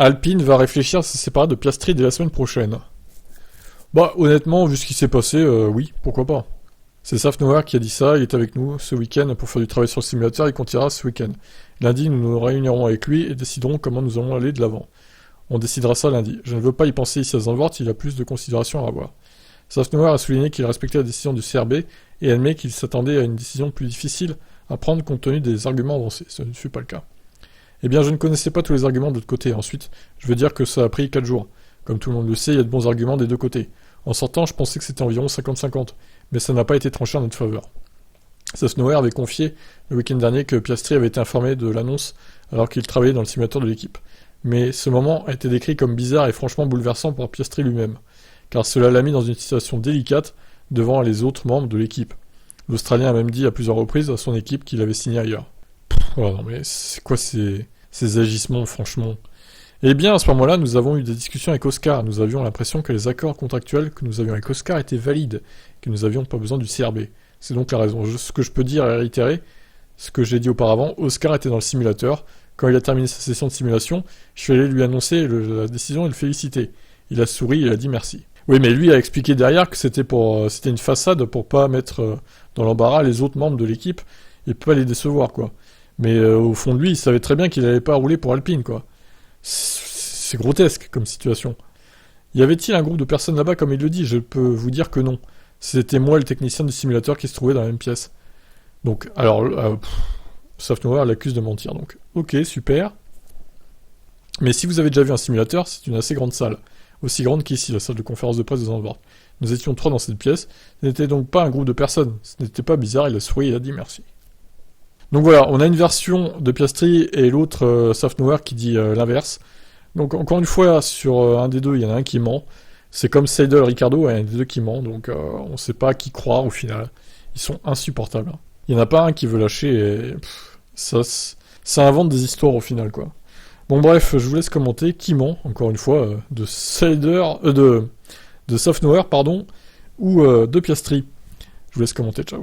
Alpine va réfléchir à se séparer de Piastri dès la semaine prochaine. Bah, honnêtement, vu ce qui s'est passé, oui, pourquoi pas. C'est Safnauer qui a dit ça, il est avec nous ce week-end pour faire du travail sur le simulateur, il continuera ce week-end. Lundi, nous nous réunirons avec lui et déciderons comment nous allons aller de l'avant. On décidera ça lundi. Je ne veux pas y penser ici à Zandvoort, il a plus de considération à avoir. Safnauer a souligné qu'il respectait la décision du CRB et admet qu'il s'attendait à une décision plus difficile à prendre compte tenu des arguments avancés. Ce ne fut pas le cas. Eh bien, je ne connaissais pas tous les arguments de l'autre côté. Ensuite, je veux dire que ça a pris 4 jours. Comme tout le monde le sait, il y a de bons arguments des deux côtés. En sortant, je pensais que c'était environ 50-50, mais ça n'a pas été tranché en notre faveur. Safnauer avait confié le week-end dernier que Piastri avait été informé de l'annonce alors qu'il travaillait dans le simulateur de l'équipe. Mais ce moment a été décrit comme bizarre et franchement bouleversant pour Piastri lui-même, car cela l'a mis dans une situation délicate devant les autres membres de l'équipe. L'Australien a même dit à plusieurs reprises à son équipe qu'il avait signé ailleurs. Oh non mais c'est quoi ces agissements, franchement? Eh bien, à ce moment-là, nous avons eu des discussions avec Oscar. Nous avions l'impression que les accords contractuels que nous avions avec Oscar étaient valides, que nous n'avions pas besoin du CRB. C'est donc la raison. Ce que je peux dire et réitérer, ce que j'ai dit auparavant, Oscar était dans le simulateur. Quand il a terminé sa session de simulation, je suis allé lui annoncer la décision et le féliciter. Il a souri et il a dit merci. Oui, mais lui a expliqué derrière que c'était une façade pour pas mettre dans l'embarras les autres membres de l'équipe et pas les décevoir, quoi. Mais au fond de lui, il savait très bien qu'il n'allait pas rouler pour Alpine, quoi. C'est grotesque comme situation. Y avait-il un groupe de personnes là-bas comme il le dit? Je peux vous dire que non. C'était moi le technicien du simulateur qui se trouvait dans la même pièce. Donc, alors, Safnauer l'accuse de mentir, donc. Ok, super. Mais si vous avez déjà vu un simulateur, c'est une assez grande salle. Aussi grande qu'ici, la salle de conférence de presse de Zandvoort. Nous étions 3 dans cette pièce. Ce n'était donc pas un groupe de personnes. Ce n'était pas bizarre, il a souri et il a dit merci. Donc voilà, on a une version de Piastri et l'autre Safnauer qui dit l'inverse. Donc encore une fois, sur un des deux, il y en a un qui ment. C'est comme Seidel Ricardo, il y en a un des deux qui ment, donc on ne sait pas à qui croire au final. Ils sont insupportables. Il n'y en a pas un qui veut lâcher et ça invente des histoires au final, quoi. Bon bref, je vous laisse commenter qui ment, encore une fois, de Safnauer, pardon, ou de Piastri. Je vous laisse commenter, ciao.